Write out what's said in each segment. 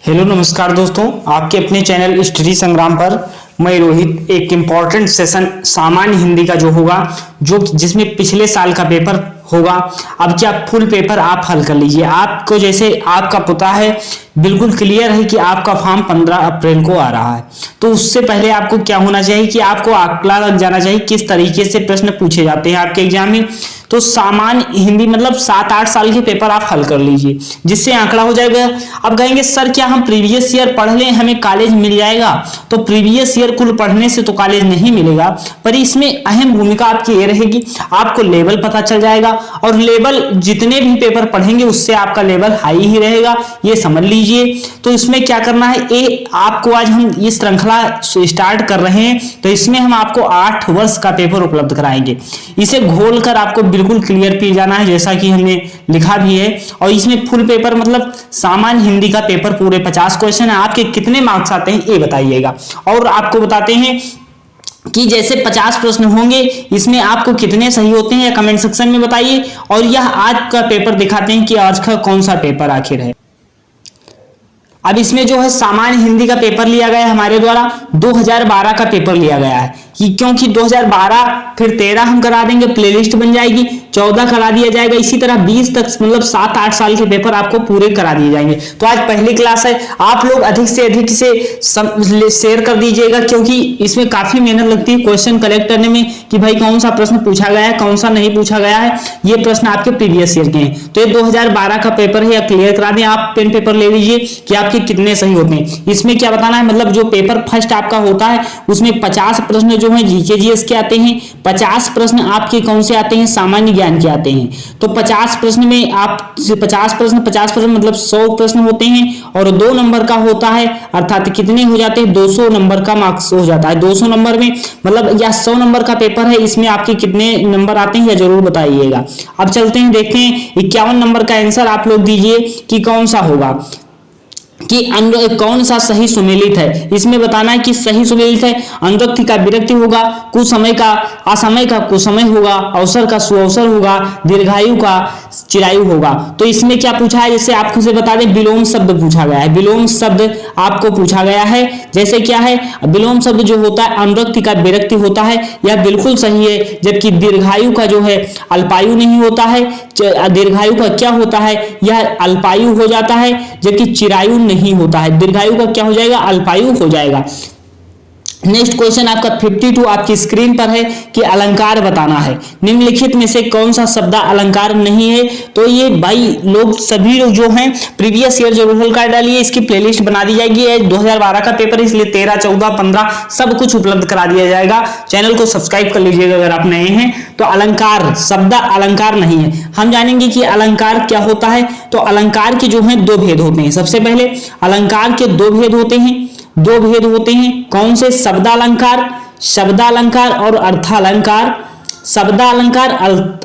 Hello नमस्कार दोस्तों, आपके अपने चैनल स्टडी संग्राम पर मैं रोहित एक इम्पॉर्टेंट सेशन सामान्य हिंदी का जो होगा जिसमें पिछले साल का पेपर होगा। अब क्या फुल पेपर आप हल कर लीजिए। आपको जैसे आपका पता है, बिल्कुल क्लियर है कि आपका फॉर्म 15 अप्रैल को आ रहा है, तो उससे पहले आपको क्या होना चाहिए कि आपको आंकड़ा लग जाना चाहिए किस तरीके से प्रश्न पूछे जाते हैं आपके एग्जाम में। तो सामान्य हिंदी मतलब 7-8 साल के पेपर आप हल कर लीजिए, जिससे आंकड़ा हो जाएगा। अब कहेंगे सर क्या हम प्रीवियस ईयर पढ़ लें हमें कॉलेज मिल जाएगा? तो प्रीवियस ईयर कुल पढ़ने से तो कॉलेज नहीं मिलेगा, पर इसमें अहम भूमिका आपकी ये रहेगी, आपको लेवल पता चल जाएगा और लेवल जितने भी पेपर पढ़ेंगे उससे आपका लेवल हाई ही रहेगा, ये समझ लीजिए। तो इसमें क्या करना है, ये आपको आज हम ये श्रृंखला स्टार्ट कर रहे हैं, तो इसमें हम आपको 8 वर्ष का पेपर उपलब्ध कराएंगे। इसे घोलकर आपको बिल्कुल क्लियर पी जाना है, जैसा कि हमने लिखा भी है। और इसमें फुल पेपर मतलब सामान्य हिंदी का पेपर पूरे 50 क्वेश्चन है। आपके कितने मार्क्स आते हैं ये बताइएगा, और आपको बताते हैं कि जैसे 50 प्रश्न होंगे, इसमें आपको कितने सही होते हैं या कमेंट सेक्शन में बताइए। और यह आज का पेपर दिखाते हैं कि आज का कौन सा पेपर आखिर है। अब इसमें जो है सामान्य हिंदी का पेपर लिया गया है हमारे द्वारा, 2012 का पेपर लिया गया है क्योंकि 2012 फिर 13 हम करा देंगे, प्लेलिस्ट बन जाएगी, 14 करा दिया जाएगा, इसी तरह 20 तक मतलब 7-8 साल के पेपर आपको पूरे करा दिए जाएंगे। तो आज पहली क्लास है, आप लोग अधिक से अधिक से शेयर कर दीजिएगा, क्योंकि इसमें काफी मेहनत लगती है क्वेश्चन कलेक्ट करने में कि भाई कौन सा प्रश्न पूछा गया है कौन सा नहीं पूछा गया है। ये प्रश्न आपके प्रीवियस ईयर के हैं, तो ये 2012 का पेपर है, या क्लियर करा दें। आप पेन पेपर ले लीजिए कि आपके कितने सही होते हैं। इसमें क्या बताना है, मतलब जो पेपर फर्स्ट आपका होता है उसमें 50 प्रश्न जो है जीके जीएस के आते हैं, 50 प्रश्न आपके कौन से आते हैं, सामान्य ज्ञान के आते हैं। तो 50 प्रश्न में आप 50 प्रश्न मतलब 100 प्रश्न होते हैं, और 2 नंबर का होता है, अर्थात कितने हो जाते हैं, 200 नंबर का मार्क्स हो जाता है। 200 नंबर में मतलब या 100 नंबर का पेपर है, इसमें आपके कितने नंबर आते हैं या जरूर बताइएगा। अब चलते हैं, देखते हैं 51 नंबर का आंसर आप लोग दीजिए कि कौन सा होगा, कि कौन सा सही सुमेलित है। इसमें बताना है कि सही सुमेलित है, अनुरक्ति का विरक्ति होगा, कुसमय का असमय का कुसमय होगा, अवसर का सुअवसर होगा, दीर्घायु का चिरायु होगा। तो इसमें क्या पूछा है, जैसे आपको से बता दें, विलोम शब्द पूछा गया है, विलोम शब्द आपको पूछा गया है। जैसे क्या है, विलोम शब्द जो होता है अनुरक्ति का विरक्ति होता है, यह बिल्कुल सही है। जबकि दीर्घायु का जो है अल्पायु नहीं होता है, दीर्घायु का क्या होता है, यह अल्पायु हो जाता है, जबकि चिरायु नहीं होता है। दीर्घायु का क्या हो जाएगा, अल्पायु हो जाएगा। नेक्स्ट क्वेश्चन आपका 52 आपकी स्क्रीन पर है कि अलंकार बताना है। निम्नलिखित में से कौन सा शब्द अलंकार नहीं है? तो ये भाई लोग सभी लोग जो हैं प्रीवियस ईयर जरूर हल कर डालिए, इसकी प्लेलिस्ट बना दी जाएगी। 2012 का पेपर इसलिए 13, 14, 15 सब कुछ उपलब्ध करा दिया जाएगा। चैनल को सब्सक्राइब कर लीजिएगा अगर आप नए हैं। तो अलंकार शब्द अलंकार नहीं है। हम जानेंगे कि अलंकार क्या होता है। तो अलंकार के जो है 2 भेद होते हैं। सबसे पहले अलंकार के 2 भेद होते हैं, 2 भेद होते हैं। कौन से? शब्दालंकार और अर्थालंकार। शब्दालंकार,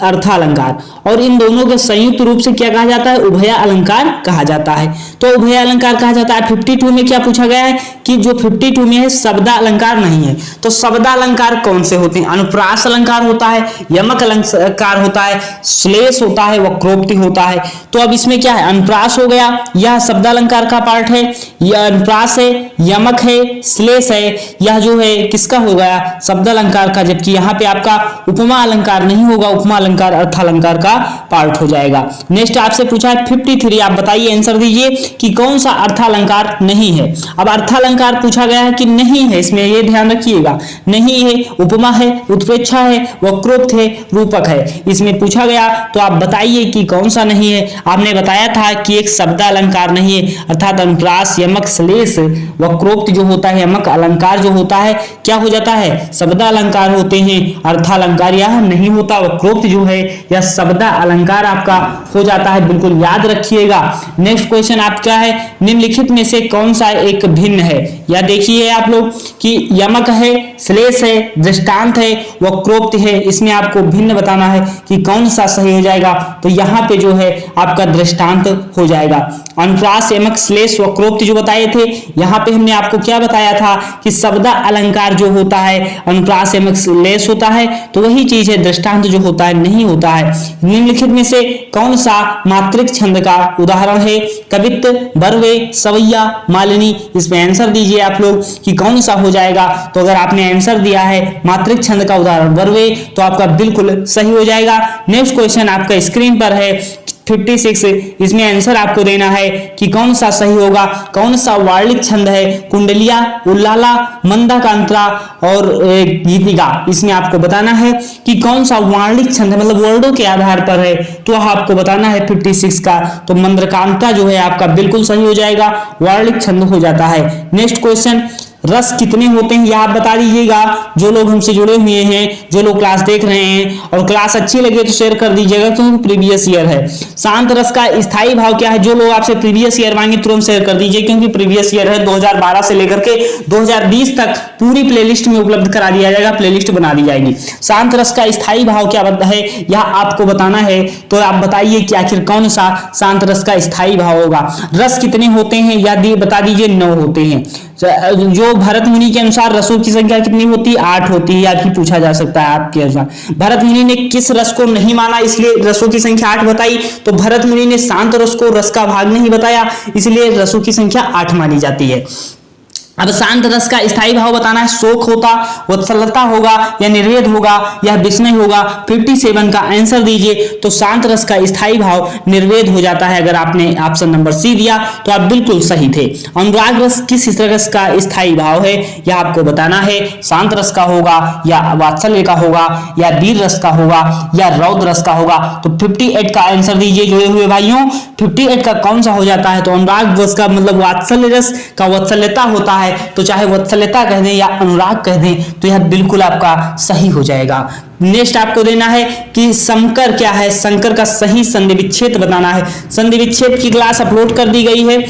अर्थालंकार, और इन दोनों के संयुक्त रूप से क्या कहा जाता है, उभय अलंकार कहा जाता है। तो उभय अलंकार कहा जाता है। 52 में क्या पूछा गया है कि जो 52 में है शब्दालंकार नहीं है। तो शब्दालंकार कौन से होते हैं? अनुप्रास अलंकार होता है, यमक अलंकार होता है, श्लेष होता है, वक्रोक्ति होता है। तो अब इसमें क्या है, अनुप्रास हो गया, यह शब्दालंकार का पार्ट है, यह अनुप्रास है, यमक है, श्लेष है, यह जो है किसका हो गया, शब्दालंकार का। जबकि यहाँ पे आपका उपमा अलंकार नहीं होगा, उपमा अलंकार अर्थालंकार का पार्ट हो जाएगा। नेक्स्ट आपसे पूछा है 53, आप बताइए आंसर दीजिए कि कौन सा अर्थालंकार नहीं है। अब अर्थालंकार पूछा गया है कि नहीं है, इसमें ये ध्यान रखिएगा, नहीं है, उपमा है, उत्प्रेक्षा है, वक्रोक्त है, रूपक है, इसमें पूछा गया। तो आप बताइए कि कौन सा नहीं है। आपने बताया था कि एक शब्दालंकार नहीं है, अर्थात अनुप्रास, यमक, श्लेष, वक्रोक्त जो होता है, यमक अलंकार जो होता है क्या हो जाता है, शब्दालंकार होते हैं। अर्थालंकार यह नहीं होता, वक्रोक्त जो है यह शब्द अलंकार आपका हो जाता है, बिल्कुल याद रखिएगा। नेक्स्ट क्वेश्चन आपका है, निम्नलिखित में से कौन सा एक भिन्न है। या देखिए आप लोग कि यमक है, श्लेष है, दृष्टांत है, वक्रोक्ति है। इसमें आपको भिन्न बताना है कि कौन सा सही हो जाएगा। तो यहाँ पे जो है आपका दृष्टांत हो जाएगा। अनुप्रास, यमक, श्लेष, वक्रोक्ति जो बताए थे, यहाँ पे हमने आपको क्या बताया था कि शब्द अलंकार जो होता है अनुप्रास, यमक, श्लेष होता है, तो वही चीज है दृष्टांत जो होता है नहीं होता है। निम्नलिखित में से कौन सा मात्रिक छंद का उदाहरण है? कवित्त, बरवे, सवैया, मालिनी। इसमें आंसर दीजिए आप लोग कि कौन सा हो जाएगा। तो अगर आपने आंसर दिया है मात्रिक छंद का उदाहरण बरवे, तो आपका बिल्कुल सही हो जाएगा। नेक्स्ट क्वेश्चन आपका स्क्रीन पर है 56। इसमें आंसर आपको देना है कि कौन सा सही होगा, कौन सा वार्लिक छंद है? कुंडलिया, उल्लाला, मंदाकांतरा और गीतिका। इसमें आपको बताना है कि कौन सा वार्लिक छंद है, मतलब वर्डों के आधार पर है, तो आपको बताना है 56 का। तो मंद्रकांता जो है आपका बिल्कुल सही हो जाएगा, वार्लिक छंद हो जाता है। नेक्स्ट क्वेश्चन, रस कितने होते हैं यह आप बता दीजिएगा। जो लोग हमसे जुड़े हुए हैं, जो लोग क्लास देख रहे हैं, और क्लास अच्छी लगे तो शेयर कर दीजिएगा क्योंकि प्रीवियस ईयर है। शांत रस का स्थायी भाव क्या है? जो लोग आपसे प्रीवियस ईयर मांगे तुरंत शेयर कर दीजिए क्योंकि प्रीवियस ईयर है। 2012 से लेकर के 2020 तक पूरी प्लेलिस्ट में उपलब्ध करा दिया जाएगा, प्लेलिस्ट बना दी जाएगी। शांत रस का स्थायी भाव क्या है यह आपको बताना है। तो आप बताइए कि आखिर कौन सा शांत रस का स्थायी भाव होगा। रस कितने होते हैं यह बता दीजिए। 9 होते हैं। जो भरत मुनि के अनुसार रसों की संख्या कितनी होती है? 8 होती है। या भी पूछा जा सकता है आपके अनुसार भरत मुनि ने किस रस को नहीं माना इसलिए रसों की संख्या 8 बताई? तो भरत मुनि ने शांत रस को रस का भाग नहीं बताया, इसलिए रसों की संख्या 8 मानी जाती है। अब शांत रस का स्थायी भाव बताना है। शोक होगा, वत्सलता होगा, या निर्वेद होगा, या विस्मय होगा। 57 का आंसर दीजिए। तो शांत रस का स्थायी भाव निर्वेद हो जाता है। अगर आपने ऑप्शन नंबर सी दिया तो आप बिल्कुल सही थे। अनुराग रस किस रस का स्थायी भाव है यह आपको बताना है। शांत रस का होगा, या वात्सल्य का होगा, या वीर रस का होगा, या रौद्र रस का होगा। तो 58 का आंसर दीजिए जुड़े हुए भाइयों। 58 का कौन सा हो जाता है? तो अनुराग रस का मतलब वात्सल्य रस का वत्सल्यता होता है, तो चाहे वत्सल्यता कह दें या अनुराग कह दें तो यह बिल्कुल आपका सही हो जाएगा। नेक्स्ट आपको देना है कि संकर क्या है? संकर का सही संधि विच्छेद बताना है। संधि विच्छेद की क्लास अपलोड कर दी गई है,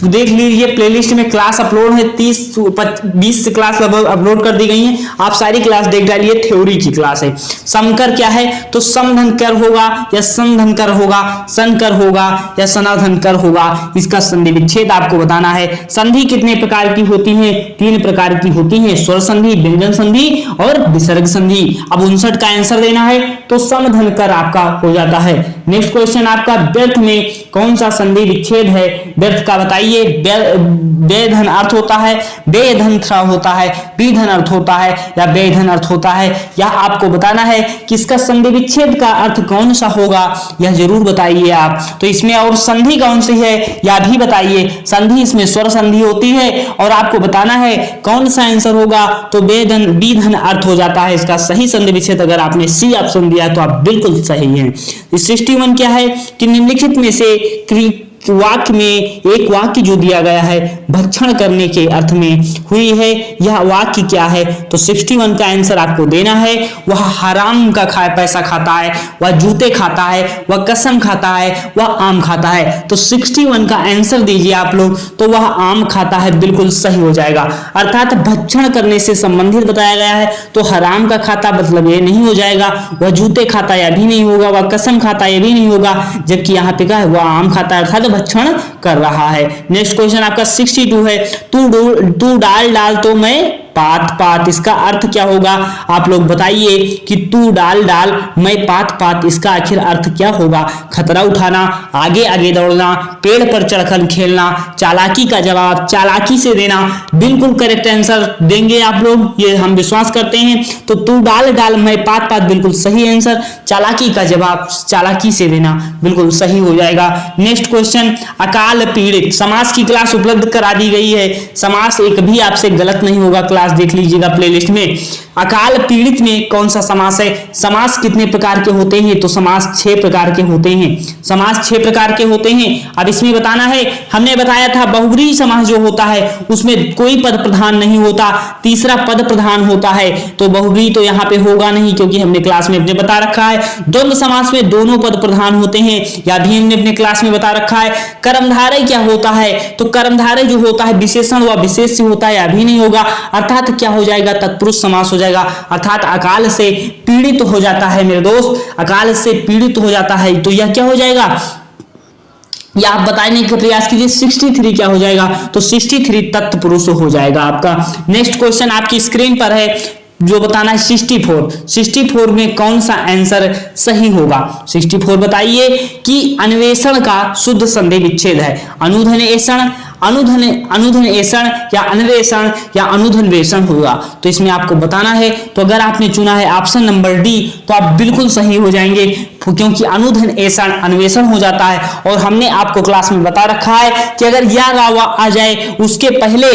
देख लीजिए प्लेलिस्ट में क्लास अपलोड है। 20 क्लास अपलोड कर दी गई है, आप सारी क्लास देख डालिए। थ्योरी की क्लास है। संकर क्या है? तो समधनकर होगा या समधनकर होगा, संकर होगा या सनाधनकर होगा। इसका संधि विच्छेद आपको बताना है। संधि कितने प्रकार की होती है? 3 प्रकार की होती है, स्वर संधि, व्यंजन संधि और विसर्ग संधि। अब 59 का आंसर देना है तो समधनकर आपका हो जाता है। नेक्स्ट क्वेश्चन आपका व्यर्थ में कौन सा संधि विच्छेद है? व्यर्थ का बताइए। बेधन अर्थ होता है, बेधन होता है, बीधन अर्थ होता है, या बेधन अर्थ होता है। यह आपको बताना है कि इसका संधि विच्छेद का अर्थ कौन सा होगा, यह जरूर बताइए आप। तो इसमें और संधि कौन सी है यह भी बताइए। संधि इसमें स्वर संधि होती है और आपको बताना है कौन सा आंसर होगा। तो बेधन बीधन अर्थ हो जाता है इसका सही संधि विच्छेद। अगर आपने सी ऑप्शन दिया तो आप बिल्कुल सही हैं। 61 क्या है कि निम्नलिखित में से वाक्य में एक वाक्य जो दिया गया है भक्षण करने के अर्थ में हुई है, यह वाक्य क्या है? तो 61 का आंसर आपको देना है। वह हराम का पैसा खाता है, वह जूते खाता है, वह कसम खाता है, वह आम खाता है। तो 61 का आंसर दीजिए आप लोग। तो वह आम खाता है, बिल्कुल सही हो जाएगा। अर्थात भक्षण करने से संबंधित बताया गया है, तो हराम का खाता मतलब ये नहीं हो जाएगा। वह जूते खाता यह भी नहीं होगा, वह कसम खाता यह भी नहीं होगा, जबकि यहाँ पे क्या है? वह आम खाता है, अर्थात भक्षण कर रहा है। नेक्स्ट क्वेश्चन आपका 62 है। तू डाल डाल तो मैं पात पात, इसका अर्थ क्या होगा? आप लोग बताइए कि तू डाल डाल मैं पात पात, इसका आखिर अर्थ क्या होगा? खतरा उठाना, आगे आगे दौड़ना, पेड़ पर चढ़कर खेलना, चालाकी का जवाब चालाकी से देना। बिल्कुल करेक्ट आंसर देंगे आप लोग, ये हम विश्वास करते हैं। तो तू डाल डाल मैं पात पात बिल्कुल सही आंसर। चालाकी का जवाब चालाकी से देना बिल्कुल सही हो जाएगा। नेक्स्ट क्वेश्चन, अकाल पीड़ित समास की क्लास उपलब्ध करा दी गई है। समास एक भी आपसे गलत नहीं होगा, क्लास देख लीजिएगा प्लेलिस्ट में। अकाल पीड़ित में कौन सा समास है? समास कितने प्रकार के होते हैं? तो समास 6 प्रकार के होते हैं। समास 6 प्रकार के होते हैं। अब इसमें बताना है, हमने बताया था बहुब्रीहि समास जो होता है उसमें कोई पद प्रधान नहीं होता, तीसरा पद प्रधान होता है। तो बहुब्रीहि तो यहाँ पे होगा नहीं क्योंकि हमने क्लास में अपने बता रखा है। द्वंद्व समास में दोनों पद प्रधान होते हैं, या भी हमने अपने क्लास में बता रखा है। कर्मधारय क्या होता है? तो कर्मधारय जो होता है विशेषण व विशेष से होता है, अभी नहीं होगा, अर्थात क्या हो जाएगा? तत्पुरुष समास हो जाएगा। अर्थात अकाल से पीड़ित हो जाता है मेरे दोस्त, अकाल से पीड़ित हो जाता है, तो यह क्या हो जाएगा? या आप बताने का प्रयास कीजिए 63 क्या हो जाएगा? तो 63 तत्पुरुष हो जाएगा आपका। नेक्स्ट क्वेश्चन आपकी स्क्रीन पर है, जो बताना है 64 में कौन सा आंसर सही होगा? 64 बताइए कि अन्वेषण का शुद्ध संधि विच्छेद है। अनुधनेषण, अनुधनेषण या अन्वेषण या अनुधन्वेषण होगा। तो इसमें आपको बताना है, तो अगर आपने चुना है ऑप्शन नंबर डी तो आप बिल्कुल सही हो जाएंगे, क्योंकि अनुधनेषण अन्वेषण हो जाता है। और हमने आपको क्लास में बता रखा है कि अगर या रावा आ जाए उसके पहले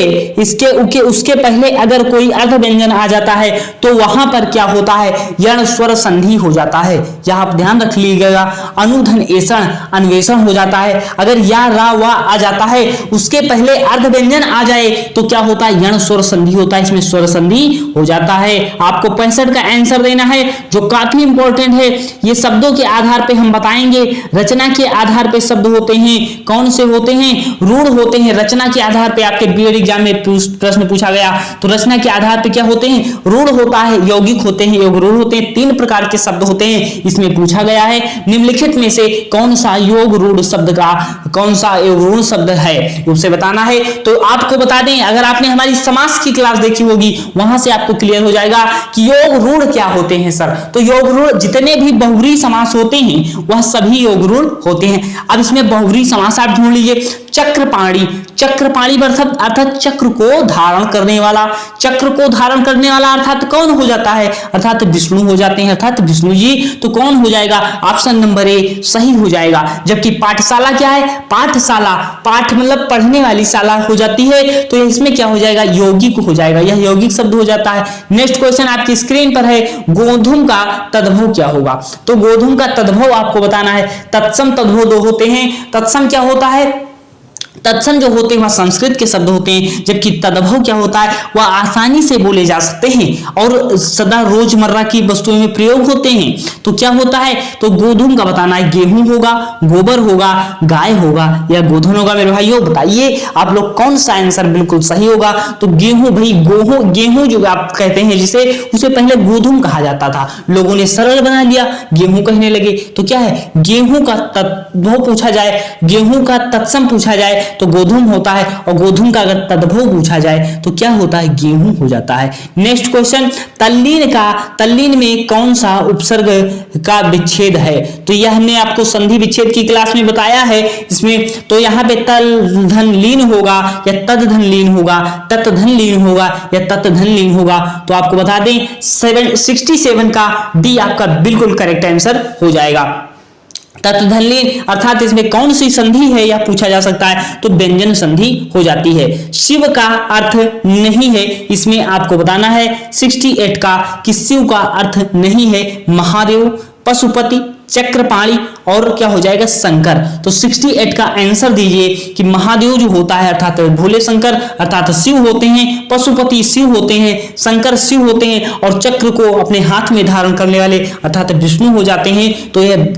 उसके पहले अगर कोई अर्ध व्यंजन आ जाता है तो वहां पर क्या होता है? यण स्वर संधि हो जाता है। यह आप ध्यान रख लीजिएगा, अनुधनेषण अन्वेषण हो जाता है। अगर या रा वा आ जाता है उसके पहले अर्ध व्यंजन आ जाए तो क्या होता है? यण स्वर संधि होता है, इसमें स्वर संधि हो जाता है। आपको 65 का आंसर देना है, जो काफी इंपॉर्टेंट है। ये शब्दों के आधार पे हम बताएंगे, रचना के आधार पे शब्द होते हैं। कौन से होते हैं? रूढ़ होते हैं। रचना के आधार पे आपके बीएड एग्जाम में प्रश्न पूछा गया, तो रचना के आधार पे क्या होते हैं? रूढ़ होता है, यौगिक होते हैं, योग रूढ़ होते हैं। 3 प्रकार के शब्द होते हैं, इसमें पूछा गया है निम्नलिखित में से कौन सा योग रूढ़ शब्द का कौन सा योग रूढ़ शब्द है, उसे बताना है। तो आपको बता दें, अगर आपने हमारी समास की क्लास देखी होगी वहां से आपको क्लियर हो जाएगा कि योग रूढ़ क्या होते हैं सर। तो योग रूढ़ जितने भी बहुब्रीहि समास होते हैं वह सभी योग रूढ़ होते हैं। अब इसमें बहुब्रीहि समास आप ढूंढ लीजिए। चक्रपाणी, चक्रपाणी अर्थात चक्र को धारण करने वाला, चक्र को धारण करने वाला अर्थात कौन हो जाता है? अर्थात विष्णु हो जाते हैं, अर्थात विष्णु जी। तो कौन हो जाएगा? ऑप्शन नंबर ए सही हो जाएगा। जबकि पाठशाला क्या है? पाठशाला, पाठ मतलब पढ़ने वाली शाला हो जाती है, तो इसमें क्या हो जाएगा? यौगिक हो जाएगा, यह यौगिक शब्द हो जाता है। नेक्स्ट क्वेश्चन आपकी स्क्रीन पर है, गोधूम का तद्भव क्या होगा? तो गोधूम का तद्भव आपको बताना है। तत्सम तद्भव 2 होते हैं। तत्सम क्या होता है? तत्सम जो होते हैं वह संस्कृत के शब्द होते हैं, जबकि तद्भव क्या होता है? वह आसानी से बोले जा सकते हैं और सदा रोजमर्रा की वस्तुओं में प्रयोग होते हैं। तो क्या होता है? तो गोधूम का बताना है, गेहूं होगा, गोबर होगा, गाय होगा या गोधन होगा। मेरे भाइयों बताइए आप लोग कौन सा आंसर बिल्कुल सही होगा? तो गेहूं भाई, गेहूं जो आप कहते हैं जिसे, उसे पहले गोधूम कहा जाता था, लोगों ने सरल बना लिया, गेहूं कहने लगे। तो क्या है? गेहूं का तद्भव पूछा जाए, गेहूं का तत्सम पूछा जाए तो गोधूम होता है, और गोधूम का अगर तद्भव पूछा जाए तो क्या होता है? गेहूं हो जाता है। नेक्स्ट क्वेश्चन, तल्लीन में कौन सा उपसर्ग का विच्छेद है? तो यह हमने आपको संधि विच्छेद की क्लास में बताया है इसमें। तो यहाँ पे तल धन लीन होगा या तद धन लीन होगा, तत् धन लीन होगा या तत् धन लीन होगा। तो आपको बता दें 67 का डी आपका बिल्कुल करेक्ट आंसर हो जाएगा। तत्धनलीन अर्थात इसमें कौन सी संधि है यह पूछा जा सकता है, तो व्यंजन संधि हो जाती है। शिव का अर्थ नहीं है, इसमें आपको बताना है 68 का कि शिव का अर्थ नहीं है महादेव, पशुपति, चक्रपाणी और क्या हो जाएगा? शंकर। तो 68 का आंसर दीजिए कि महादेव जो होता है अर्थात भोले शंकर अर्थात शिव होते हैं, पशुपति शिव होते हैं, शंकर शिव होते हैं और चक्र को अपने हाथ में धारण करने वाले अर्थात विष्णु हो जाते हैं। तो यह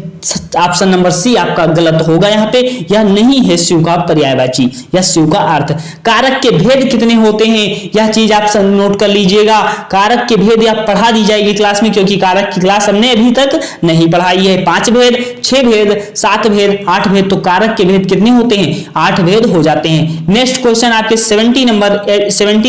ऑप्शन नंबर सी आपका गलत होगा। यहाँ पे यह नहीं है शिव का पर्यायवाची या शिव का अर्थ। कारक के भेद कितने होते हैं यह चीज आप नोट कर लीजिएगा। कारक के भेद या पढ़ा दी जाएगी क्लास में, क्योंकि कारक की क्लास हमने अभी तक नहीं पढ़ाई है। 5 भेद, 6 भेद, 7 भेद, 8 भेद। तो कारक के भेद कितने होते हैं? 8 भेद हो जाते हैं। नेक्स्ट क्वेश्चन आपके 70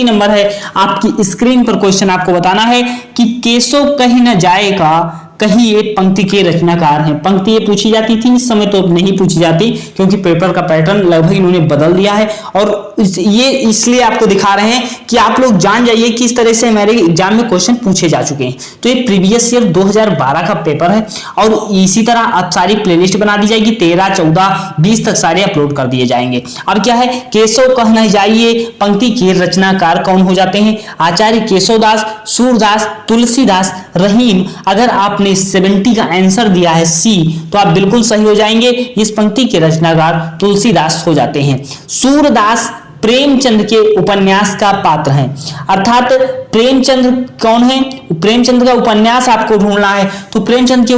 नंबर है। आपकी स्क्रीन पर क्वेश्चन आपको बताना है कि केशव कहीं न जाए का कहिए पंक्ति के रचनाकार हैं। पंक्ति ये पूछी जाती थी, इस समय तो अब नहीं पूछी जाती क्योंकि पेपर का पैटर्न लगभग इन्होंने बदल दिया है। और ये इसलिए आपको दिखा रहे हैं कि आप लोग जान जाइए किस तरह से हमारे एग्जाम में क्वेश्चन पूछे जा चुके हैं। तो ये प्रीवियस ईयर 2012 का पेपर है और इसी तरह अब सारी प्लेलिस्ट बना दी जाएगी, 13, 14, 20 तक सारे अपलोड कर दिए जाएंगे। अब क्या है, केशव कहना जाइए पंक्ति के रचनाकार कौन हो जाते हैं? आचार्य केशवदास, सूरदास, तुलसीदास, रहीम। अगर आपने 70 का आंसर दिया है सी तो आप बिल्कुल सही हो जाएंगे। इस पंक्ति के रचनाकार तुलसीदास हो जाते हैं। सूरदास प्रेमचंद के उपन्यास का पात्र है, अर्थात प्रेमचंद कौन है? प्रेमचंद का उपन्यास आपको ढूंढना है तो प्रेमचंद के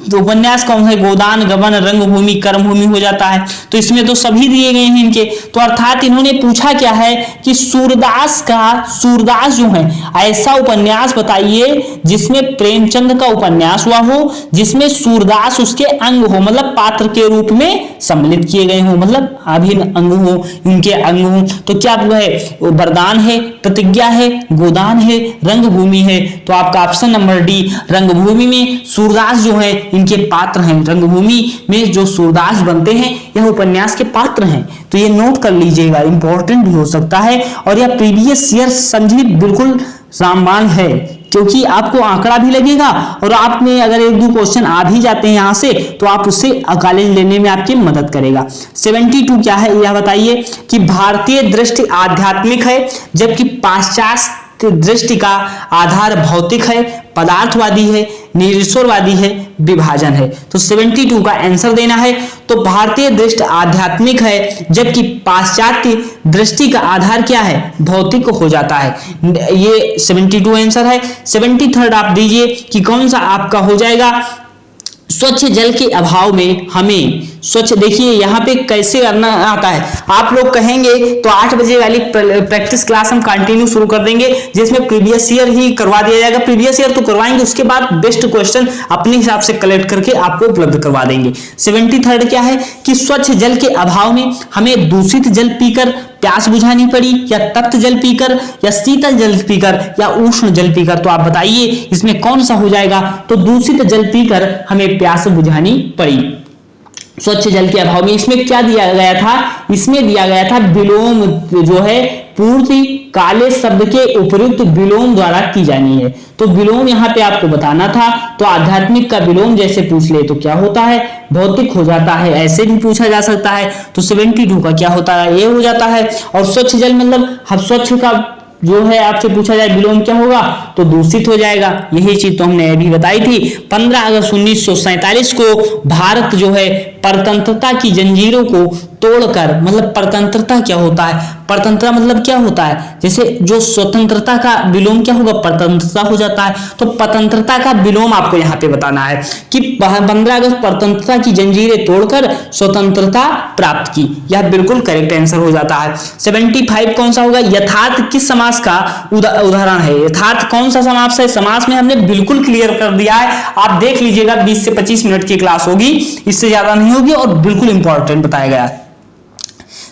उपन्यास कौन है? गोदान, गबन, रंगभूमि, कर्मभूमि हो जाता है। तो इसमें तो सभी दिए गए हैं इनके। तो अर्थात इन्होंने पूछा क्या है कि सूरदास जो है ऐसा उपन्यास बताइए जिसमें प्रेमचंद का उपन्यास हुआ हो, जिसमें सूरदास उसके अंग हो, मतलब पात्र के रूप में सम्मिलित किए गए हो, मतलब अभिन्न अंग हो, उनके अंग हो। तो क्या वो है? वरदान है, प्रतिज्ञा है, गोदान है, रंगभूमि है। तो आपका ऑप्शन नंबर डी, रंगभूमि में सूरदास जो है इनके पात्र हैं। रंगभूमि में जो सूरदास बनते हैं यह उपन्यास के पात्र हैं। तो ये नोट कर लीजिएगा, इंपॉर्टेंट भी हो सकता है और यह प्रीवियस ईयर समझिए बिल्कुल रामबाण है क्योंकि आपको आंकड़ा भी लगेगा और आपने अगर 1-2 क्वेश्चन आ भी जाते हैं यहां से तो आप उससे कॉलेज लेने में आपकी मदद करेगा। 72 क्या है यह बताइए कि भारतीय दृष्टि आध्यात्मिक है जबकि पाश्चात्य दृष्टि का आधार भौतिक है, पदार्थवादी है, निरीश्वरवादी है, विभाजन है। तो 72 का आंसर देना है। तो भारतीय दृष्टि आध्यात्मिक है जबकि पाश्चात्य दृष्टि का आधार क्या है? भौतिक हो जाता है। ये 72 आंसर है। 73 आप दीजिए कि कौन सा आपका हो जाएगा? स्वच्छ जल के अभाव में हमें स्वच्छ, देखिए यहाँ पे कैसे करना आता है। आप लोग कहेंगे तो 8 बजे वाली प्रैक्टिस क्लास हम कंटिन्यू शुरू कर देंगे जिसमें प्रीवियस ईयर ही करवा दिया जाएगा। प्रीवियस ईयर तो करवाएंगे, उसके बाद बेस्ट क्वेश्चन अपने हिसाब से कलेक्ट करके आपको उपलब्ध करवा देंगे। 73 क्या है कि स्वच्छ जल के अभाव में हमें दूषित जल पीकर प्यास बुझानी पड़ी, या तप्त जल पीकर, या शीतल जल पीकर, या उष्ण जल पीकर। तो आप बताइए इसमें कौन सा हो जाएगा? तो दूषित जल पीकर हमें प्यास बुझानी पड़ी स्वच्छ जल के अभाव में। इसमें क्या दिया गया था? इसमें दिया गया था विलोम जो है पूर्ति काले शब्द के उपयुक्त विलोम द्वारा की जानी है। तो विलोम यहाँ पे आपको बताना था। तो आध्यात्मिक का विलोम जैसे पूछ ले तो क्या होता है? भौतिक हो जाता है। ऐसे भी पूछा जा सकता है। तो 72 का क्या होता है? ये हो जाता है। और स्वच्छ जल मतलब हम स्वच्छ का जो है आपसे पूछा जाए विलोम क्या होगा? तो दूषित हो जाएगा। यही चीज तो हमने अभी बताई थी। 15 अगस्त 1947 को भारत जो है परतंत्रता की जंजीरों को तोड़कर, मतलब परतंत्रता क्या होता है? परतंत्रता मतलब क्या होता है? जैसे जो स्वतंत्रता का विलोम क्या होगा? परतंत्रता हो जाता है। तो परतंत्रता का विलोम आपको यहाँ पे बताना है कि 15 अगस्त परतंत्रता की जंजीरें तोड़कर स्वतंत्रता प्राप्त की। यह बिल्कुल करेक्ट आंसर हो जाता है। 75 कौन सा होगा? यथार्थ किस समास का उदाहरण है? यथार्थ कौन सा समास है? समास में हमने बिल्कुल क्लियर कर दिया है। आप देख लीजिएगा 20 से 25 मिनट की क्लास होगी, इससे ज्यादा नहीं होगी और बिल्कुल इंपॉर्टेंट बताया गया है।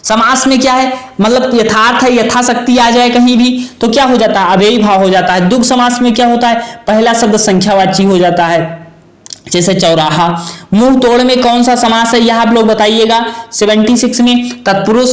समास में क्या है? मतलब यथार्थ है, यथाशक्ति आ जाए कहीं भी तो क्या हो जाता है? अव्ययी भाव हो जाता है। द्वंद्व समास में क्या होता है? पहला शब्द संख्यावाची हो जाता है, जैसे चौराहा। मुंह तोड़ में कौन सा समास है? यह आप लोग बताइएगा। 76 में तत्पुरुष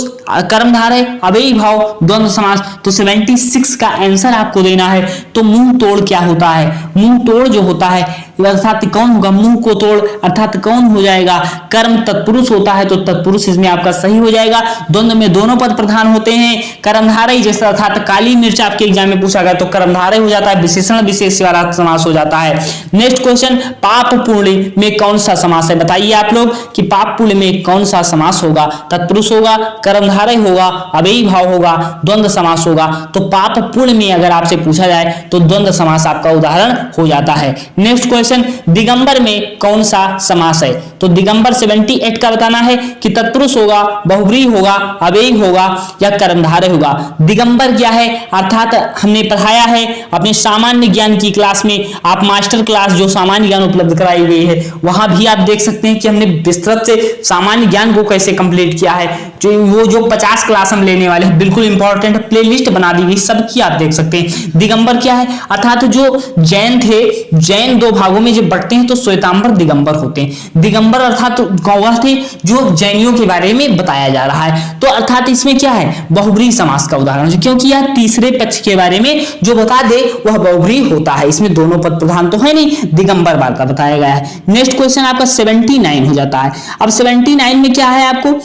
कर्मधारय अव्ययी भाव द्वंद्व समास। तो 76 का आंसर आपको देना है। तो मुंह तोड़ क्या होता है? मुंह तोड़ जो होता है अर्थात कौन होगा? मुंह को तोड़ अर्थात कौन हो जाएगा? कर्म तत्पुरुष होता है। तो तत्पुरुष इसमें आपका सही हो जाएगा। द्वंद्व में दोनों पद प्रधान होते हैं। कर्मधारय जैसे अर्थात काली मिर्च आपके एग्जाम में पूछा गया तो कर्मधारय हो जाता है। विशेषण विशेष वाला समास हो जाता है। नेक्स्ट क्वेश्चन, पाप पूर्ण में कौन सा समास है? बताइए आप लोग कि पाप पूर्ण में कौन सा समास होगा? तत्पुरुष होगा, कर्मधारय होगा, अव्ययी भाव होगा, द्वंद्व समास होगा। तो पाप पूर्ण में अगर आपसे पूछा जाए तो द्वंद्व समास आपका उदाहरण हो जाता है। नेक्स्ट क्वेश्चन, दिगंबर में कौन सा समास है? तो दिगंबर 78 का बताना है कि तत्पुरुष होगा, बहुव्रीहि होगा, अव्ययी होगा या कर्मधारय होगा। दिगंबर क्या है? अर्थात हमने पढ़ाया है अपने सामान्य ज्ञान की क्लास में। आप मास्टर क्लास जो सामान्य ज्ञान उपलब्ध कराई गई है वहां भी आप देख सकते हैं कि हमने विस्तृत से सामान्य ज्ञान को कैसे कंप्लीट किया है। जो 50 क्लास हम लेने वाले हैं बिल्कुल इंपॉर्टेंट प्लेलिस्ट बना दी गई, सबकी आप देख सकते हैं। दिगंबर क्या है? अर्थात जो जैन थे, जैन 2 भागों में जब बढ़ते हैं तो श्वेतांबर दिगंबर होते हैं। दिगंबर अर्थात कौन थे, जो जैनियों के बारे में बताया जा रहा है। तो अर्थात इसमें क्या है, बहुब्रीहि समास का उदाहरण, क्योंकि यह तीसरे पक्ष के बारे में जो बता दे वह बहुब्रीहि होता है। इसमें दोनों पद प्रधान तो है नहीं, दिगंबर बार का बताया गया है। नेक्स्ट क्वेश्चन आपका 79 हो जाता है। अब 79 में क्या है आपको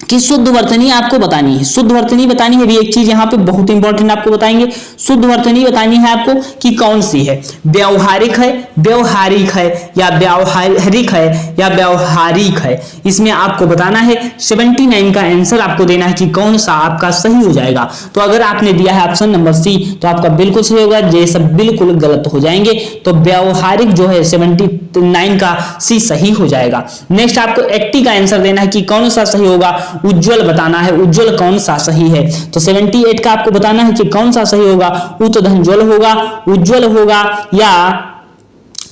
कि शुद्ध वर्तनी आपको बतानी है। शुद्ध वर्तनी बतानी है, भी एक चीज यहाँ पे बहुत इंपॉर्टेंट आपको बताएंगे। शुद्ध वर्तनी बतानी है आपको कि कौन सी है, व्यवहारिक है, व्यवहारिक है या व्यवहारिक है या व्यवहारिक है, इसमें आपको बताना है। 79 का आंसर आपको देना है कि कौन सा आपका सही हो जाएगा। तो अगर आपने दिया है ऑप्शन नंबर सी तो आपका बिल्कुल सही होगा, ये सब बिल्कुल गलत हो जाएंगे। तो व्यवहारिक जो है 79 का सी सही हो जाएगा। नेक्स्ट आपको 80 का आंसर देना है कि कौन सा सही होगा, उज्जवल बताना है, उज्जवल कौन सा सही है। तो 78 का आपको बताना है कि कौन सा सही होगा, उत्तधनज्वल होगा, उज्जवल होगा या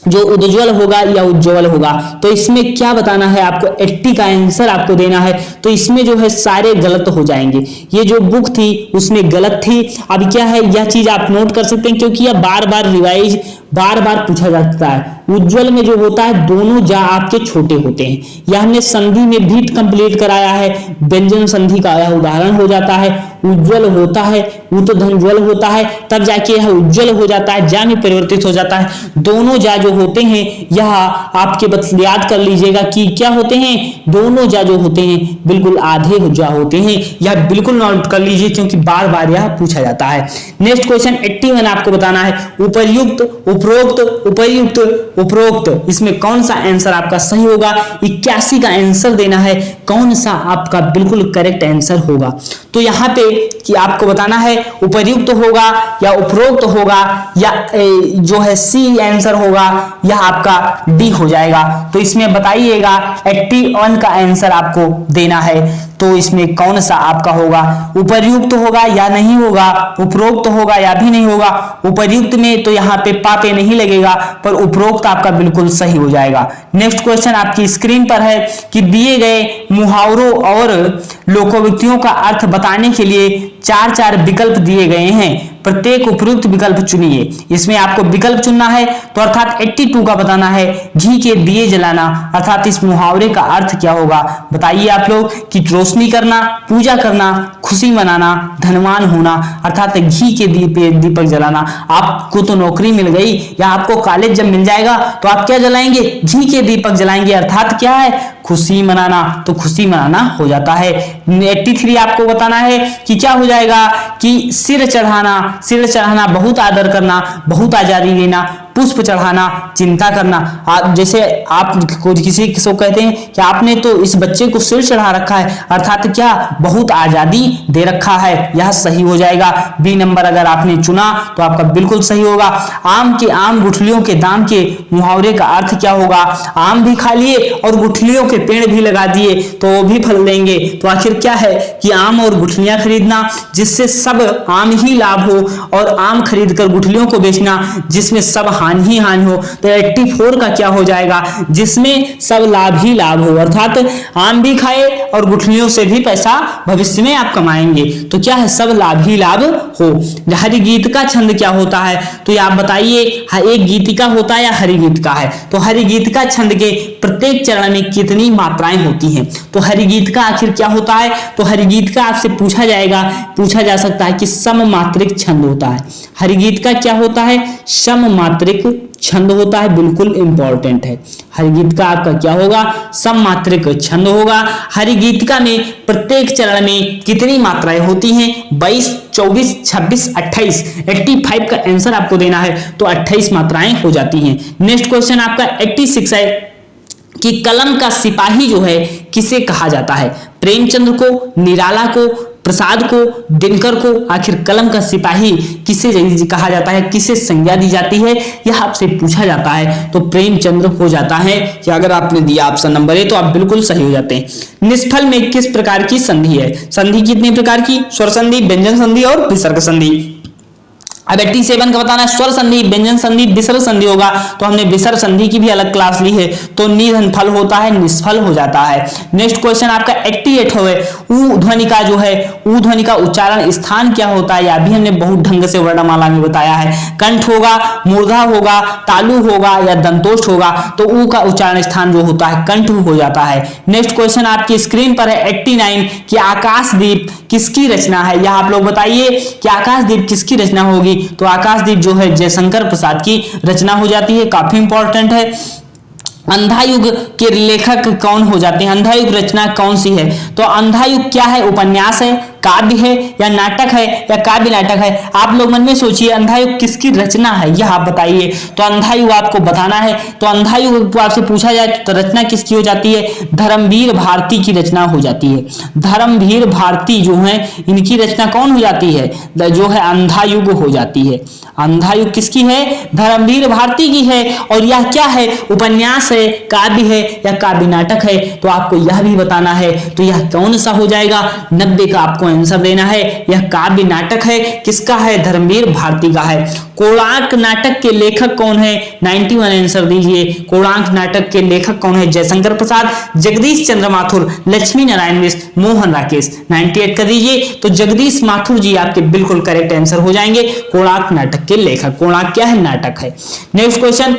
जो उज्जवल होगा या उज्जवल होगा। तो इसमें क्या बताना है आपको, 80 का आंसर आपको देना है। तो इसमें जो है सारे गलत हो जाएंगे। ये जो बुक थी उसमें गलत थी। अब क्या है, यह चीज आप नोट कर सकते हैं क्योंकि यह बार बार रिवाइज बार बार पूछा जाता है। उज्जवल में जो होता है दोनों जा आपके छोटे होते हैं। यह हमने संधि में भी कंप्लीट कराया है, व्यंजन संधि का यह उदाहरण हो जाता है। उज्जवल होता है, उत्तधनज्वल होता है, तब जाके यह उज्जवल हो जाता है, जा में परिवर्तित हो जाता है। दोनों जा जो होते हैं यह आपके बस याद कर लीजिएगा कि क्या होते हैं, दोनों जा जो होते हैं बिल्कुल आधे जा होते हैं। यह बिल्कुल नोट कर लीजिए क्योंकि बार बार यह पूछा जाता है। नेक्स्ट क्वेश्चन 81 आपको बताना है, उपर्युक्त, उपरोक्त, उपर्युक्त, उपरोक्त, इसमें कौन सा आंसर आपका सही होगा। 81 का आंसर देना है, कौन सा आपका बिल्कुल करेक्ट आंसर होगा। तो यहाँ पे कि आपको बताना है उपर्युक्त होगा या उपरोक्त होगा या जो है सी आंसर होगा, यह आपका डी हो जाएगा। तो इसमें बताइएगा 81 का आंसर आपको देना है। तो इसमें कौन सा आपका होगा, उपर्युक्त होगा या नहीं होगा, उपरोक्त होगा या भी नहीं होगा। उपर्युक्त में तो यहाँ पे पापे नहीं लगेगा, पर उपरोक्त आपका बिल्कुल सही हो जाएगा। नेक्स्ट क्वेश्चन आपकी स्क्रीन पर है कि दिए गए मुहावरों और लोकोक्तियों का अर्थ बताने के लिए 4 विकल्प दिए गए हैं, प्रत्येक उपयुक्त विकल्प चुनिए। इसमें आपको विकल्प चुनना है। तो अर्थात 82 का बताना है, घी के दिए जलाना, अर्थात इस मुहावरे का अर्थ क्या होगा बताइए आप लोग। कि रोशनी करना, पूजा करना, खुशी मनाना, धनवान होना, अर्थात घी के दीपक जलाना। आपको तो नौकरी मिल गई या आपको कॉलेज जब मिल जाएगा तो आप क्या जलाएंगे, घी के दीपक जलाएंगे, अर्थात क्या है, खुशी मनाना। तो खुशी मनाना हो जाता है। 83 आपको बताना है कि क्या हो जाएगा, कि सिर चढ़ाना, सिर चढ़ाना, बहुत आदर करना, बहुत आजादी देना, पुष्प चढ़ाना, चिंता करना। जैसे आप किसी को कहते हैं कि आपने तो इस बच्चे को सिर चढ़ा रखा है, अर्थात क्या, बहुत आजादी दे रखा है, यह सही हो जाएगा। बी नंबर अगर आपने चुना तो आपका बिल्कुल सही होगा। आम के आम गुठलियों के दाम के मुहावरे का अर्थ क्या होगा। आम भी खा लिए और गुठलियों के पेड़ भी लगा दिए तो वो भी फल देंगे। तो आखिर क्या है कि आम और गुठलियां खरीदना जिससे सब आम ही लाभ हो, और आम खरीद कर गुठलियों को बेचना जिसमें सब हानि ही हानि हो। तो 84 का क्या हो जाएगा, जिसमें सब लाभ ही लाभ हो, अर्थात आम भी खाए और गुठलियों से भी पैसा भविष्य में आप कमाएंगे। तो क्या है, सब लाभ ही लाभ हो। हरिगीत का छंद क्या होता है, तो ये आप बताइए, एक गीतिका होता है या हरिगीत का है। तो हरिगीत का छंद के प्रत्येक चरण में कितनी मात्राएं होती हैं। तो हरिगीत का आखिर क्या होता है, तो हरिगीत का आपसे पूछा जा सकता है कि सममात्रिक छंद होता है। हरिगीत का क्या होता है, सममात्रिक छंद होता है, बिल्कुल इंपॉर्टेंट है। हरिगीत का आपका क्या होगा, सममात्रिक छंद होगा। हरिगीतिका में प्रत्येक चरण में कितनी मात्राएं होती हैं, 22, 24, 26, 28। 85 का आंसर आपको देना है, तो 28 मात्राएं हो जाती हैं। नेक्स्ट क्वेश्चन आपका 86 है कि कलम का सिपाही जो है किसे कहा जाता है। प्रेमचंद्र को, निराला को, प्रसाद को, दिनकर को, आखिर कलम का सिपाही किसे कहा जाता है, किसे संज्ञा दी जाती है, यह आपसे पूछा जाता है। तो प्रेमचंद्र हो जाता है। कि अगर आपने दिया ऑप्शन नंबर ए तो आप बिल्कुल सही हो जाते हैं। निष्फल में किस प्रकार की संधि है। संधि कितने प्रकार की, स्वर संधि, व्यंजन संधि और विसर्ग संधि। अब 87 का बताना है स्वर संधि, व्यंजन संधि, विसर्ग संधि होगा, तो हमने विसर्ग संधि की भी अलग क्लास ली है। तो निधन फल होता है, निष्फल हो जाता है। नेक्स्ट क्वेश्चन आपका 88 है, ऊ ध्वनि का जो है ऊ ध्वनि का उच्चारण स्थान क्या होता है, यह भी हमने बहुत ढंग से वर्णमाला में बताया है। कंठ होगा, मूर्धा होगा, तालु होगा या दंतोष्ठ होगा, तो ऊ का उच्चारण स्थान जो होता है कंठ हो जाता है। नेक्स्ट क्वेश्चन आपकी स्क्रीन पर है 89 कि आकाशदीप किसकी रचना है, यह आप लोग बताइए कि आकाशदीप किसकी रचना होगी। तो आकाशदीप जो है जयशंकर प्रसाद की रचना हो जाती है, काफी इंपॉर्टेंट है। अंधायुग के लेखक कौन हो जाते हैं, अंधायुग रचना कौन सी है, तो अंधायुग क्या है, उपन्यास है, काव्य है या नाटक है या काव्य नाटक है। आप लोग मन में सोचिए अंधायुग किसकी रचना है, यह आप बताइए। तो अंधायुग आपको बताना है। तो अंधायुग आपसे पूछा जाए तो रचना किसकी हो जाती है, धर्मवीर भारती की रचना हो जाती है। धर्मवीर भारती जो है इनकी रचना कौन हो जाती है, जो है अंधायुग हो जाती है। अंधायुग किसकी है, धर्मवीर भारती की है। और यह क्या है, उपन्यास है, काव्य है या काव्य नाटक है, तो आपको यह भी बताना है। तो यह कौन सा हो जाएगा, 90 का आपको आंसर देना है। यह काव्य नाटक है, किसका है, धर्मवीर भारती का है। कोणार्क नाटक के लेखक कौन है, 91 आंसर दीजिए। कोणार्क नाटक के लेखक कौन है, जयशंकर प्रसाद, जगदीश चंद्र माथुर, लक्ष्मी नारायण मिश्र, मोहन राकेश। 98 कर दीजिए। तो जगदीश माथुर जी आपके बिल्कुल करेक्ट आंसर हो जाएंगे। कोणार्क नाटक के लेखक, कोणार्क क्या है, नाटक है। नेक्स्ट क्वेश्चन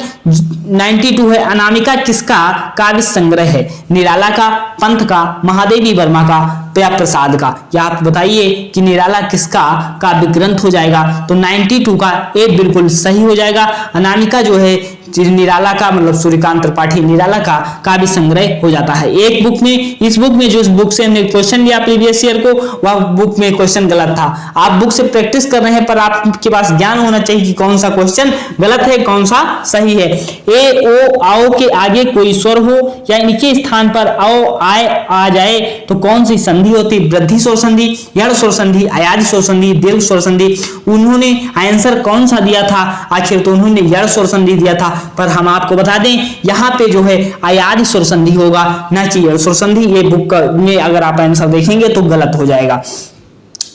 92 है, अनामिका किसका काव्य संग्रह है, निराला का, पंत का, महादेवी वर्मा का या प्रसाद का। या आप बताइए कि निराला किसका काव्य ग्रंथ हो जाएगा। तो 92 का ए बिल्कुल सही हो जाएगा। अनामिका जो है निराला का, मतलब सूर्यकांत त्रिपाठी निराला का काव्य संग्रह हो जाता है। एक बुक में, इस बुक में जो इस बुक से हमने क्वेश्चन लिया प्रीवियस ईयर को, वह बुक में क्वेश्चन गलत था। आप बुक से प्रैक्टिस कर रहे हैं पर आपके पास ज्ञान होना चाहिए कि कौन सा क्वेश्चन गलत है, कौन सा सही है। ए ओ आओ के आगे कोई स्वर हो या इनके स्थान पर आओ आए आ जाए तो कौन सी संधि होती, वृद्धि स्वर संधि, यड़ स्वर संधि, अयाज स्वर संधि, दीर्घ स्वर संधि। उन्होंने आंसर कौन सा दिया था, आखिर तो उन्होंने यड़ स्वर संधि दिया था, पर हम आपको बता दें यहाँ पे जो है अयाज स्वर संधि होगा, ना कि यड़ स्वर संधि। ये बुक में अगर आप आंसर देखेंगे तो गलत हो जाएगा।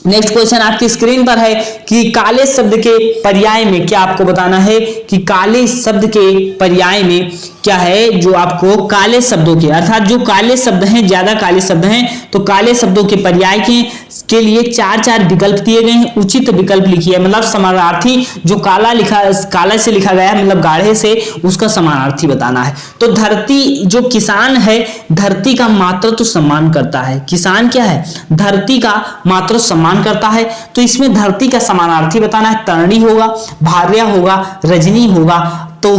नेक्स्ट क्वेश्चन आपकी स्क्रीन पर है कि काले शब्द के पर्याय में क्या आपको बताना है कि काले शब्द के पर्याय में क्या है, जो आपको काले शब्दों के, अर्थात जो काले शब्द हैं, ज्यादा काले शब्द हैं, तो काले शब्दों के पर्याय के लिए 4 विकल्प दिए गए हैं। उचित विकल्प लिखिए, मतलब समानार्थी जो काला से लिखा गया है, मतलब गाढ़े से, उसका समानार्थी बताना है। तो धरती, जो किसान है धरती का मातृत्व सम्मान करता है। किसान क्या है, धरती का मातृत्व सम्मान करता है। तो इसमें धरती का समानार्थी बताना है। तरणी होगा, भार्या होगा, रजनी होगा, तो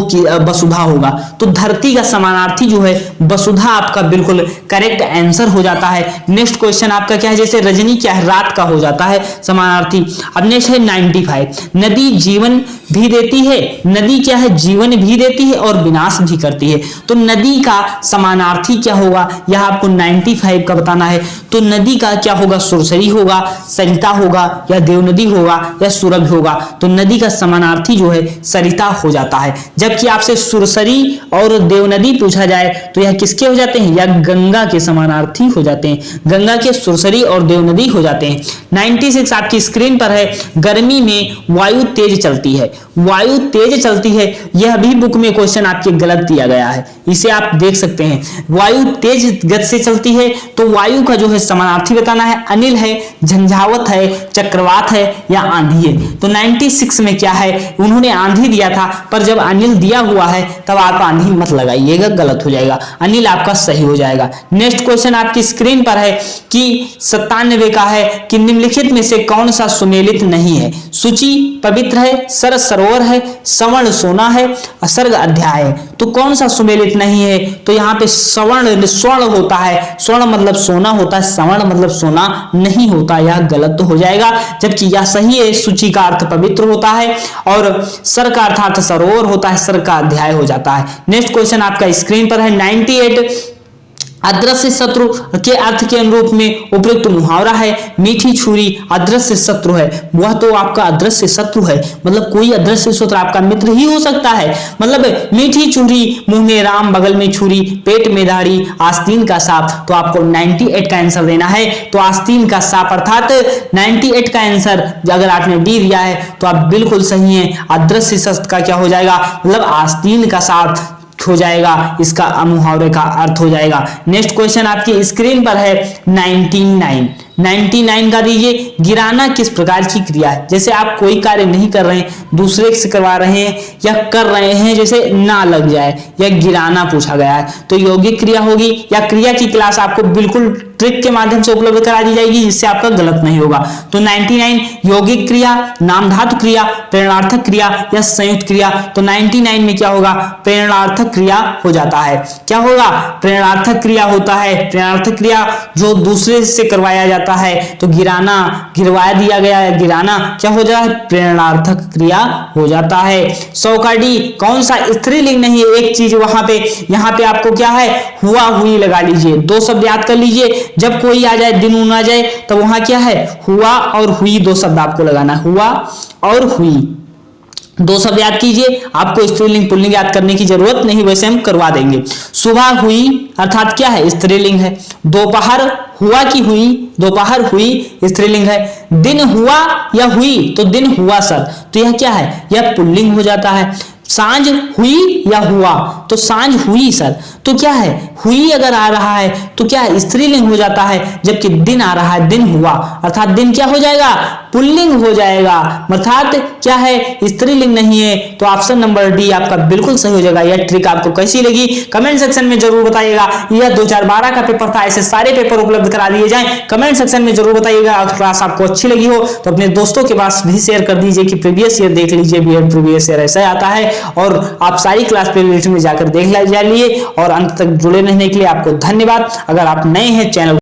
वसुधा होगा। तो धरती का समानार्थी जो है वसुधा आपका बिल्कुल करेक्ट आंसर हो जाता है। नेक्स्ट क्वेश्चन आपका क्या है, जैसे रजनी क्या है, रात का हो जाता है समानार्थी। अब नेक्स्ट है 95, नदी जीवन भी देती है, नदी क्या है, जीवन भी देती है और विनाश भी करती है। तो नदी का समानार्थी क्या होगा, यह आपको 95 का बताना है। तो नदी का क्या होगा, सुरसरी होगा, सरिता होगा या देवनदी होगा या सुरभि होगा। तो नदी का समानार्थी जो है सरिता हो जाता है। जबकि आपसे सुरसरी और देवनदी पूछा जाए तो यह किसके हो जाते हैं, या गंगा के समानार्थी हो जाते हैं। गंगा के सुरसरी और देवनदी हो जाते हैं। 96 आपकी स्क्रीन पर है, गर्मी में वायु तेज चलती है, वायु तेज चलती है। यह भी बुक में क्वेश्चन आपके गलत दिया गया है, इसे आप देख सकते हैं। वायु तेज गति से चलती है, तो वायु का जो है समानार्थी बताना है। अनिल है, झंझावत है, चक्रवात है या आंधी है। तो 96 में क्या है, उन्होंने आंधी दिया था, पर जब अनिल दिया हुआ है तब आप आंधी मत लगाइएगा, गलत हो जाएगा। अनिल आपका सही हो जाएगा। नेक्स्ट क्वेश्चन आपकी स्क्रीन पर है कि 97 का है कि निम्नलिखित में से कौन सा सुमेलित नहीं है। सूची पवित्र है, सर सरोवर है, सवर्ण सोना है, असर्ग अध्याय है। तो कौन सा सुमेलित नहीं है, तो यहाँ पे सवर्ण स्वर्ण होता है, स्वर्ण मतलब सोना होता है, सवर्ण मतलब सोना नहीं होता, यह गलत हो जाएगा। जबकि यह सही है, सूची का अर्थ पवित्र होता है और सर का अर्थात सरोवर होता है, सर का अध्याय हो जाता है। नेक्स्ट क्वेश्चन आपका स्क्रीन पर है 98, अदृश्य शत्रु के अर्थ के अनुरूप में उपयुक्त मुहावरा है मीठी छुरी अदृश्य शत्रु है। वह तो आपका अदृश्य शत्रु है, मतलब कोई अदृश्य शत्रु आपका मित्र ही हो सकता है। मतलब मीठी छुरी, मुंह में राम बगल में छुरी, पेट में दाढ़ी, आस्तीन का सांप। तो आपको 98 का आंसर देना है। तो आस्तीन का सांप अर्थात 98 का आंसर अगर आपने डी दिया है तो आप बिल्कुल सही हैं। अदृश्य शत्रु का क्या हो जाएगा, मतलब आस्तीन का सांप हो जाएगा, इसका मुहावरे का अर्थ हो जाएगा। नेक्स्ट क्वेश्चन आपकी स्क्रीन पर है 99 का दीजिए। गिराना किस प्रकार की क्रिया है? जैसे आप कोई कार्य नहीं कर रहे हैं, दूसरे से करवा रहे हैं या कर रहे हैं, जैसे ना लग जाए, या गिराना पूछा गया है, तो यौगिक क्रिया होगी या क्रिया की क्लास आपको बिल्कुल ट्रिक के माध्यम से उपलब्ध करा दी जाएगी, जिससे आपका गलत नहीं होगा। तो 99 यौगिक क्रिया, नामधातु क्रिया, प्रेरणार्थक क्रिया या संयुक्त क्रिया। तो 99 में क्या होगा, प्रेरणार्थक क्रिया हो जाता है। क्या होगा, प्रेरणार्थक क्रिया होता है। प्रेरणार्थक क्रिया जो दूसरे से करवाया जाता है, तो गिराना, गिरवा दिया गया है, गिराना क्या हो जाता है, प्रेरणार्थक क्रिया हो जाता है। 100 का डी, कौन सा स्त्रीलिंग नहीं है? एक चीज वहां पे, यहाँ पे आपको क्या है, हुआ हुई लगा लीजिए। दो शब्द याद कर लीजिए, जब कोई आ जाए, दिन ऊन आ जाए, तो वहां क्या है, हुआ और हुई, दो शब्द आपको लगाना है, हुआ और हुई, दो शब्द याद कीजिए। आपको स्त्रीलिंग पुल्लिंग याद करने की जरूरत नहीं, वैसे हम करवा देंगे। सुबह हुई अर्थात क्या है, स्त्रीलिंग है। दोपहर हुआ की हुई, दोपहर हुई स्त्रीलिंग है। दिन हुआ या हुई, तो दिन हुआ सर, तो यह क्या है, यह पुल्लिंग हो जाता है। सांझ हुई या हुआ, तो सांझ हुई सर, तो क्या है, हुई अगर आ रहा है तो क्या है, स्त्रीलिंग हो जाता है। जबकि दिन आ रहा है, दिन हुआ, अर्थात दिन क्या हो जाएगा, पुल्लिंग हो जाएगा, अर्थात क्या है, स्त्रीलिंग नहीं है। तो ऑप्शन नंबर डी आपका बिल्कुल सही हो जाएगा। यह ट्रिक आपको कैसी लगी कमेंट सेक्शन में जरूर बताइएगा। यह 2012 का पेपर था, ऐसे सारे पेपर उपलब्ध करा दिए जाएं, कमेंट सेक्शन में जरूर बताइएगा। अगर क्लास आपको अच्छी लगी हो तो अपने दोस्तों के पास भी शेयर कर दीजिए कि प्रीवियस ईयर देख लीजिए, बीएड प्रीवियस ईयर ऐसा आता है, और आप सारी क्लास प्लेलिस्ट में जाकर देख लीजिए। और अंत तक जुड़े रहने के लिए आपको धन्यवाद। अगर आप नए हैं चैनल